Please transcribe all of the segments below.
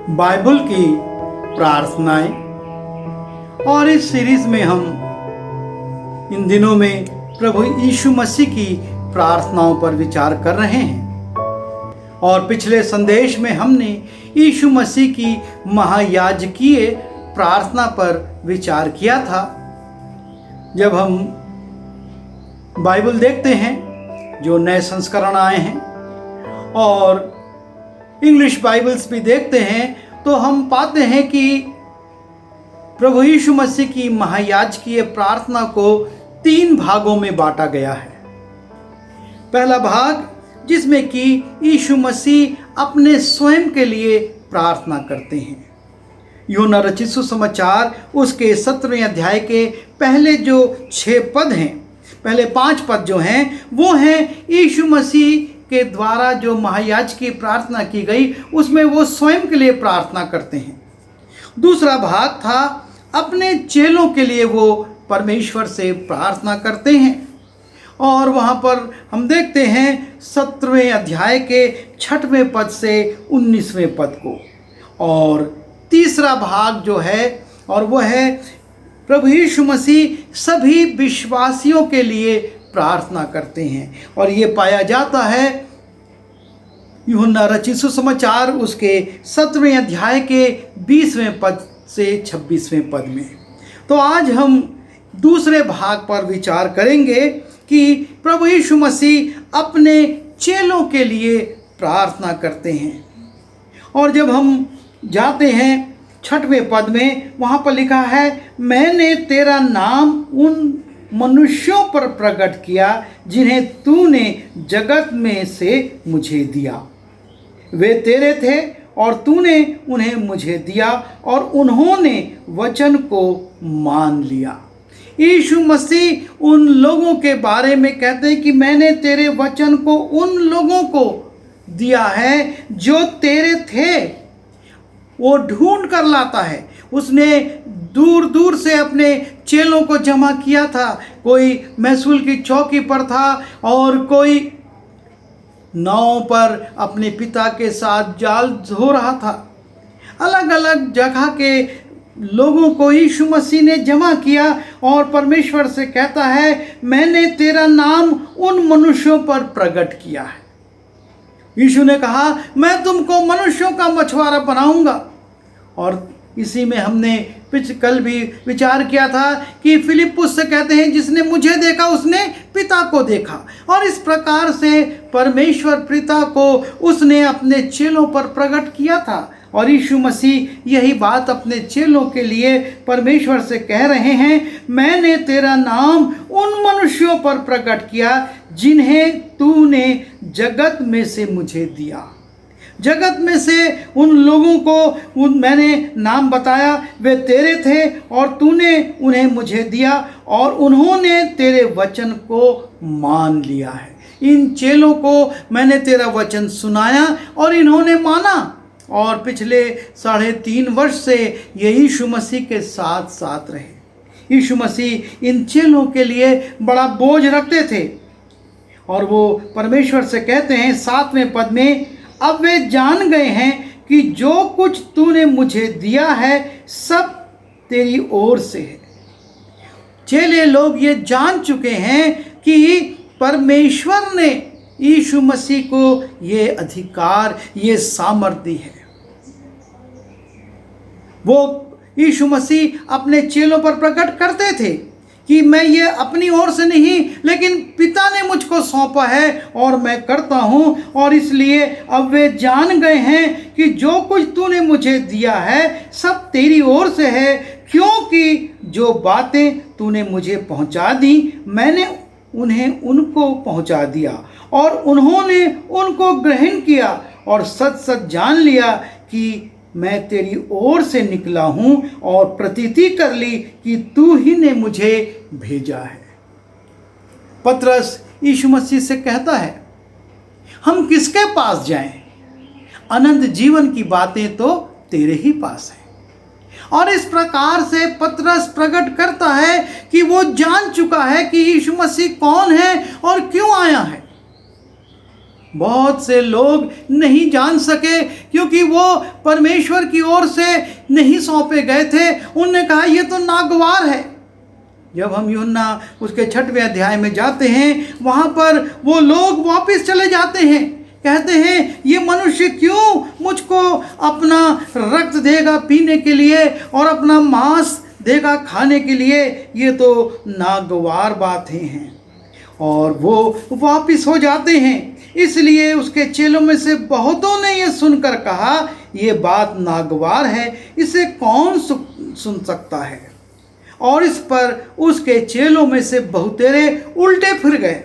Bible की प्रार्थनाएं। और इस सीरीज में हम इन दिनों में प्रभु यीशु मसीह की प्रार्थनाओं पर विचार कर रहे हैं। और पिछले संदेश में हमने यीशु मसीह की महायाजकीय प्रार्थना पर विचार किया था। जब हम बाइबल देखते हैं, जो नए संस्करण आए हैं, और इंग्लिश बाइबल्स भी देखते हैं, तो हम पाते हैं कि प्रभु यीशु मसीह की महायाजकीय प्रार्थना को 3 भागों में बांटा गया है। पहला भाग जिसमें कि यीशु मसीह अपने स्वयं के लिए प्रार्थना करते हैं। यूहन्ना रचित सुसमाचार उसके 17वें अध्याय के पहले जो 6 पद हैं, पहले 5 पद जो हैं, वो हैं यीशु मसीह के द्वारा जो महायाजकीय प्रार्थना की गई, उसमें वो स्वयं के लिए प्रार्थना करते हैं। दूसरा भाग था अपने चेलों के लिए वो परमेश्वर से प्रार्थना करते हैं, और वहाँ पर हम देखते हैं 17वें अध्याय के 6वें पद से 19वें पद को। और तीसरा भाग जो है, और वो है प्रभु यीशु मसीह सभी विश्वासियों के लिए प्रार्थना करते हैं। और ये पाया जाता है यूहन्ना रचित सुसमाचार उसके 17वें अध्याय के 20वें पद से 26वें पद में। तो आज हम दूसरे भाग पर विचार करेंगे कि प्रभु यीशु मसीह अपने चेलों के लिए प्रार्थना करते हैं। और जब हम जाते हैं 6वें पद में, वहाँ पर लिखा है, मैंने तेरा नाम उन मनुष्यों पर प्रकट किया जिन्हें तूने जगत में से मुझे दिया। वे तेरे थे और तूने उन्हें मुझे दिया, और उन्होंने वचन को मान लिया। यीशु मसीह उन लोगों के बारे में कहते हैं कि मैंने तेरे वचन को उन लोगों को दिया है जो तेरे थे। वो ढूंढ कर लाता है। उसने दूर दूर से अपने चेलों को जमा किया था। कोई महसूल की चौकी पर था, और कोई नाव पर अपने पिता के साथ जाल धो रहा था। अलग अलग जगह के लोगों को यीशु मसीह ने जमा किया, और परमेश्वर से कहता है, मैंने तेरा नाम उन मनुष्यों पर प्रकट किया है। यीशु ने कहा, मैं तुमको मनुष्यों का मछुआरा बनाऊंगा। और इसी में हमने कल भी विचार किया था कि फिलिप्पुस से कहते हैं, जिसने मुझे देखा उसने पिता को देखा। और इस प्रकार से परमेश्वर पिता को उसने अपने चेलों पर प्रकट किया था। और यीशु मसीह यही बात अपने चेलों के लिए परमेश्वर से कह रहे हैं, मैंने तेरा नाम उन मनुष्यों पर प्रकट किया जिन्हें तूने जगत में से मुझे दिया। जगत में से उन लोगों को मैंने नाम बताया, वे तेरे थे और तूने उन्हें मुझे दिया, और उन्होंने तेरे वचन को मान लिया है। इन चेलों को मैंने तेरा वचन सुनाया और इन्होंने माना। और पिछले 3.5 वर्ष से ये यीशु मसीह के साथ साथ रहे। यीशु मसीह इन चेलों के लिए बड़ा बोझ रखते थे। और वो परमेश्वर से कहते हैं 7वें पद में, अब वे जान गए हैं कि जो कुछ तूने मुझे दिया है सब तेरी ओर से है। चेले लोग ये जान चुके हैं कि परमेश्वर ने यीशु मसीह को ये अधिकार, ये सामर्थ्य दी है। वो यीशु मसीह अपने चेलों पर प्रकट करते थे कि मैं ये अपनी ओर से नहीं, लेकिन पिता ने मुझको सौंपा है और मैं करता हूँ। और इसलिए अब वे जान गए हैं कि जो कुछ तूने मुझे दिया है सब तेरी ओर से है, क्योंकि जो बातें तूने मुझे पहुँचा दी मैंने उन्हें उनको पहुँचा दिया, और उन्होंने उनको ग्रहण किया, और सच सच जान लिया कि मैं तेरी ओर से निकला हूँ, और प्रतीति कर ली कि तू ही ने मुझे भेजा है। पतरस यीशु मसीह से कहता है, हम किसके पास जाएं? अनंत जीवन की बातें तो तेरे ही पास हैं। और इस प्रकार से पतरस प्रकट करता है कि वो जान चुका है कि यीशु मसीह कौन है और क्यों आया है। बहुत से लोग नहीं जान सके क्योंकि वो परमेश्वर की ओर से नहीं सौंपे गए थे। उनने कहा ये तो नागवार है। जब हम यूहन्ना उसके 6वें अध्याय में जाते हैं, वहाँ पर वो लोग वापस चले जाते हैं, कहते हैं ये मनुष्य क्यों मुझको अपना रक्त देगा पीने के लिए और अपना मांस देगा खाने के लिए, ये तो नागवार बातें हैं। और वो वापस हो जाते हैं। इसलिए उसके चेलों में से बहुतों ने ये सुनकर कहा ये बात नागवार है, इसे कौन सुन सकता है। और इस पर उसके चेलों में से बहुतेरे उल्टे फिर गए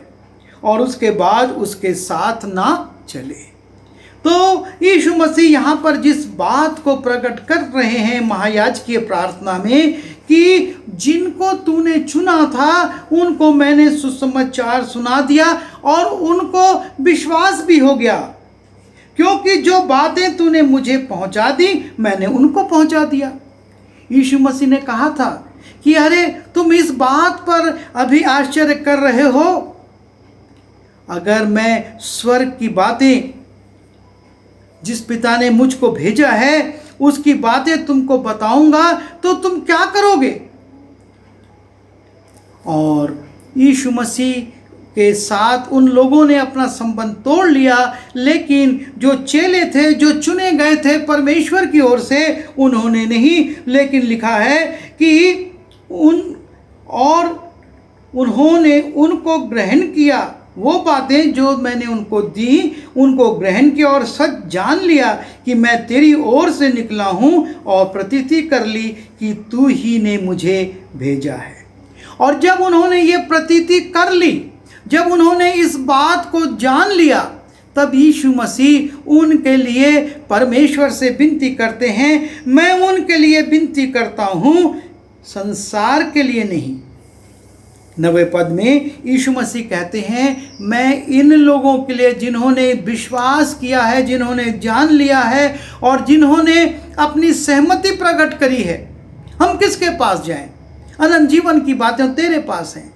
और उसके बाद उसके साथ ना चले। तो यीशु मसीह यहाँ पर जिस बात को प्रकट कर रहे हैं महायाजकीय प्रार्थना में कि जिनको तूने चुना था उनको मैंने सुसमाचार सुना दिया और उनको विश्वास भी हो गया, क्योंकि जो बातें तूने मुझे पहुंचा दी मैंने उनको पहुंचा दिया। यीशु मसीह ने कहा था कि अरे तुम इस बात पर अभी आश्चर्य कर रहे हो, अगर मैं स्वर्ग की बातें जिस पिता ने मुझको भेजा है उसकी बातें तुमको बताऊंगा तो तुम क्या करोगे। और यीशु मसीह के साथ उन लोगों ने अपना संबंध तोड़ लिया, लेकिन जो चेले थे, जो चुने गए थे परमेश्वर की ओर से, उन्होंने नहीं। लेकिन लिखा है कि उन्होंने उनको ग्रहण किया, वो बातें जो मैंने उनको दी उनको ग्रहण किया और सच जान लिया कि मैं तेरी ओर से निकला हूँ, और प्रतीति कर ली कि तू ही ने मुझे भेजा है। और जब उन्होंने ये प्रतीति कर ली, जब उन्होंने इस बात को जान लिया, तब यीशु मसीह उनके लिए परमेश्वर से विनती करते हैं, मैं उनके लिए विनती करता हूँ, संसार के लिए नहीं। 9वें पद में यीशु मसीह कहते हैं, मैं इन लोगों के लिए जिन्होंने विश्वास किया है, जिन्होंने जान लिया है और जिन्होंने अपनी सहमति प्रकट करी है। हम किसके पास जाएं? अनंत जीवन की बातें तेरे पास हैं।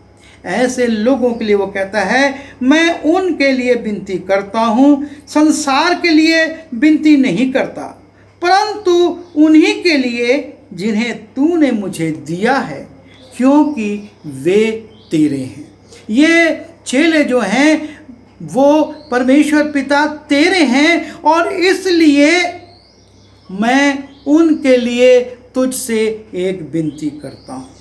ऐसे लोगों के लिए वो कहता है, मैं उनके लिए विनती करता हूँ, संसार के लिए विनती नहीं करता, परंतु उन्हीं के लिए जिन्हें तूने मुझे दिया है, क्योंकि वे तेरे हैं। ये चेले जो हैं वो परमेश्वर पिता तेरे हैं, और इसलिए मैं उनके लिए तुझसे एक विनती करता हूँ,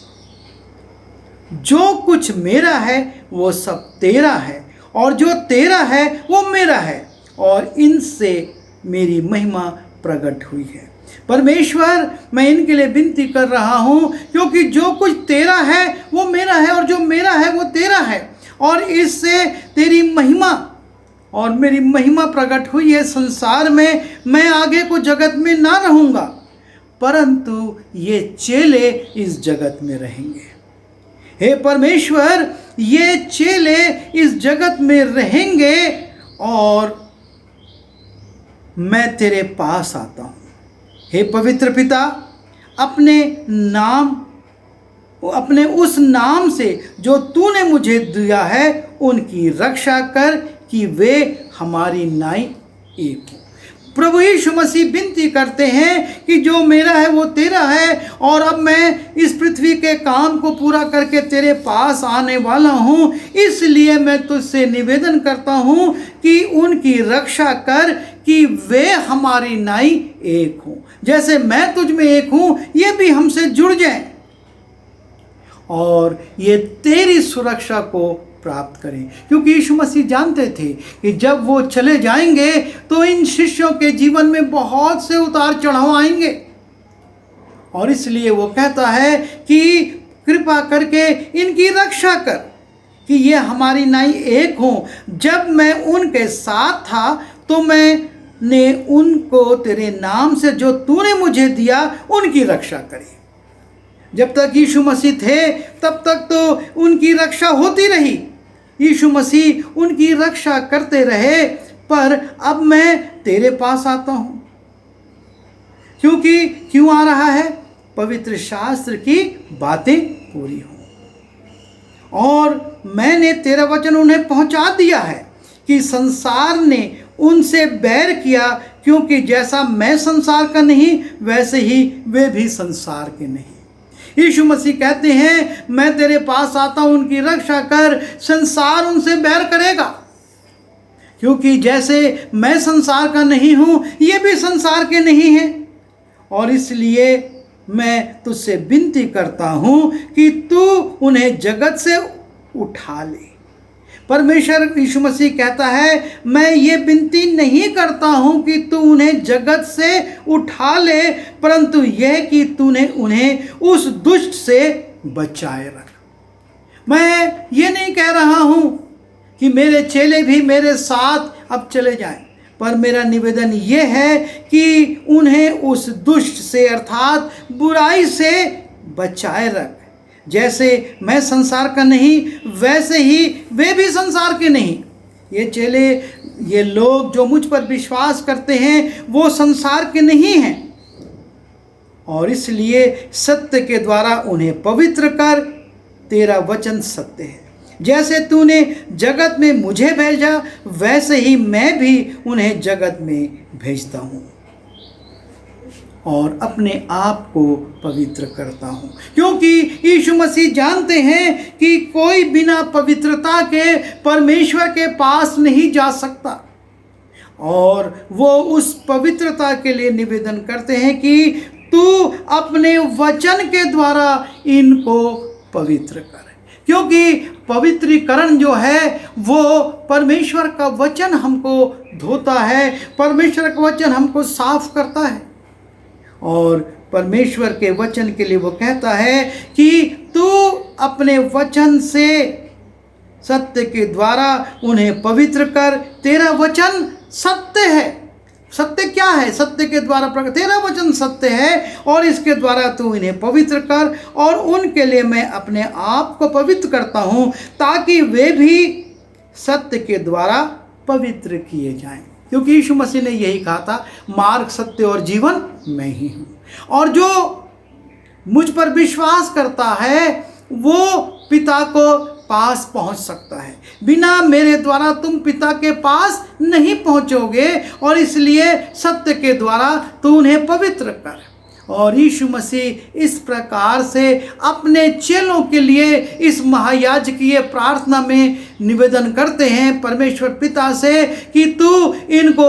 जो कुछ मेरा है वो सब तेरा है, और जो तेरा है वो मेरा है, और इनसे मेरी महिमा प्रकट हुई है। परमेश्वर, मैं इनके लिए विनती कर रहा हूँ, क्योंकि जो कुछ तेरा है वो मेरा है, और जो मेरा है वो तेरा है, और इससे तेरी महिमा और मेरी महिमा प्रकट हुई है संसार में। मैं आगे को जगत में ना रहूँगा, परंतु ये चेले इस जगत में रहेंगे। हे परमेश्वर, ये चेले इस जगत में रहेंगे और मैं तेरे पास आता हूँ। हे पवित्र पिता, अपने उस नाम से जो तूने मुझे दिया है उनकी रक्षा कर कि वे हमारी नाई एक हो। प्रभु यीशु मसीह विनती करते हैं कि जो मेरा है वो तेरा है, और अब मैं इस पृथ्वी के काम को पूरा करके तेरे पास आने वाला हूँ, इसलिए मैं तुझसे निवेदन करता हूँ कि उनकी रक्षा कर कि वे हमारी नाई एक हों। जैसे मैं तुझ में एक हूँ, ये भी हमसे जुड़ जाएं और ये तेरी सुरक्षा को प्राप्त करें। क्योंकि यीशु मसीह जानते थे कि जब वो चले जाएंगे तो इन शिष्यों के जीवन में बहुत से उतार चढ़ाव आएंगे, और इसलिए वो कहता है कि कृपा करके इनकी रक्षा कर कि ये हमारी नाई एक हों। जब मैं उनके साथ था तो मैंने उनको तेरे नाम से जो तूने मुझे दिया उनकी रक्षा करी। जब तक यीशु मसीह थे तब तक तो उनकी रक्षा होती रही, यीशु मसीह उनकी रक्षा करते रहे, पर अब मैं तेरे पास आता हूँ। क्यों आ रहा है? पवित्र शास्त्र की बातें पूरी हों, और मैंने तेरा वचन उन्हें पहुँचा दिया है कि संसार ने उनसे बैर किया, क्योंकि जैसा मैं संसार का नहीं वैसे ही वे भी संसार के नहीं। यीशु मसीह कहते हैं, मैं तेरे पास आता हूं, उनकी रक्षा कर, संसार उनसे बैर करेगा, क्योंकि जैसे मैं संसार का नहीं हूं ये भी संसार के नहीं हैं। और इसलिए मैं तुझसे विनती करता हूं कि तू उन्हें जगत से उठा ले। परमेश्वर यीशु मसीह कहता है, मैं ये विनती नहीं करता हूं कि तू उन्हें जगत से उठा ले, परंतु यह कि तूने उन्हें उस दुष्ट से बचाए रख। मैं ये नहीं कह रहा हूं कि मेरे चेले भी मेरे साथ अब चले जाएं, पर मेरा निवेदन ये है कि उन्हें उस दुष्ट से अर्थात बुराई से बचाए रख। जैसे मैं संसार का नहीं वैसे ही वे भी संसार के नहीं। ये चेले, ये लोग जो मुझ पर विश्वास करते हैं वो संसार के नहीं हैं, और इसलिए सत्य के द्वारा उन्हें पवित्र कर, तेरा वचन सत्य है। जैसे तूने जगत में मुझे भेजा वैसे ही मैं भी उन्हें जगत में भेजता हूँ और अपने आप को पवित्र करता हूँ, क्योंकि यीशु मसीह जानते हैं कि कोई बिना पवित्रता के परमेश्वर के पास नहीं जा सकता। और वो उस पवित्रता के लिए निवेदन करते हैं कि तू अपने वचन के द्वारा इनको पवित्र कर, क्योंकि पवित्रीकरण जो है वो परमेश्वर का वचन हमको धोता है, परमेश्वर का वचन हमको साफ करता है। और परमेश्वर के वचन के लिए वो कहता है कि तू अपने वचन से सत्य के द्वारा उन्हें पवित्र कर, तेरा वचन सत्य है। सत्य क्या है? सत्य के द्वारा प्रकट, तेरा वचन सत्य है और इसके द्वारा तू इन्हें पवित्र कर, और उनके लिए मैं अपने आप को पवित्र करता हूँ ताकि वे भी सत्य के द्वारा पवित्र किए जाएं। क्योंकि यीशु मसीह ने यही कहा था, मार्ग, सत्य और जीवन मैं ही हूँ, और जो मुझ पर विश्वास करता है वो पिता को पास पहुंच सकता है। बिना मेरे द्वारा तुम पिता के पास नहीं पहुंचोगे, और इसलिए सत्य के द्वारा तू उन्हें पवित्र कर। और यीशु मसीह इस प्रकार से अपने चेलों के लिए इस महायाजकीय प्रार्थना में निवेदन करते हैं परमेश्वर पिता से कि तू इनको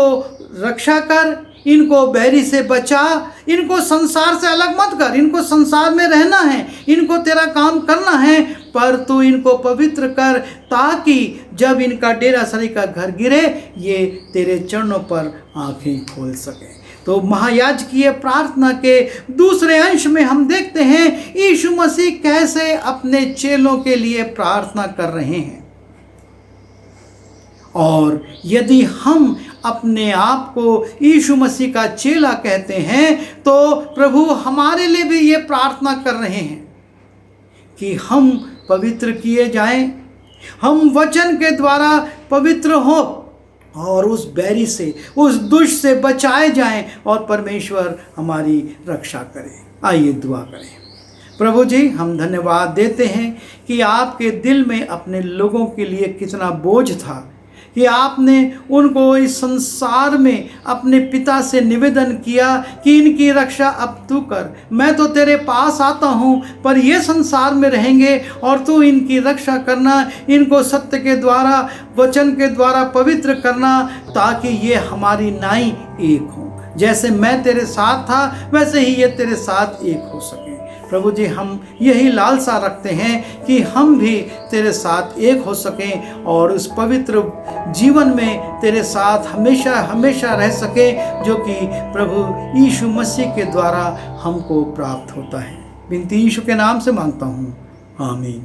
रक्षा कर, इनको बैरी से बचा, इनको संसार से अलग मत कर। इनको संसार में रहना है, इनको तेरा काम करना है, पर तू इनको पवित्र कर ताकि जब इनका डेरा सरी का घर गिरे ये तेरे चरणों पर आंखें खोल सके। तो महायाजकीय प्रार्थना के दूसरे अंश में हम देखते हैं यीशु मसीह कैसे अपने चेलों के लिए प्रार्थना कर रहे हैं। और यदि हम अपने आप को यीशु मसीह का चेला कहते हैं तो प्रभु हमारे लिए भी ये प्रार्थना कर रहे हैं कि हम पवित्र किए जाएं, हम वचन के द्वारा पवित्र हो और उस बैरी से, उस दुष्ट से बचाए जाएं और परमेश्वर हमारी रक्षा करे। आइए दुआ करें। प्रभु जी, हम धन्यवाद देते हैं कि आपके दिल में अपने लोगों के लिए कितना बोझ था कि आपने उनको इस संसार में अपने पिता से निवेदन किया कि इनकी रक्षा अब तू कर। मैं तो तेरे पास आता हूँ, पर ये संसार में रहेंगे और तू इनकी रक्षा करना, इनको सत्य के द्वारा, वचन के द्वारा पवित्र करना, ताकि ये हमारी नाई एक हो। जैसे मैं तेरे साथ था वैसे ही ये तेरे साथ एक हो सके। प्रभु जी, हम यही लालसा रखते हैं कि हम भी तेरे साथ एक हो सकें और उस पवित्र जीवन में तेरे साथ हमेशा हमेशा रह सकें, जो कि प्रभु यीशु मसीह के द्वारा हमको प्राप्त होता है। विनती यीशु के नाम से मांगता हूँ, आमीन।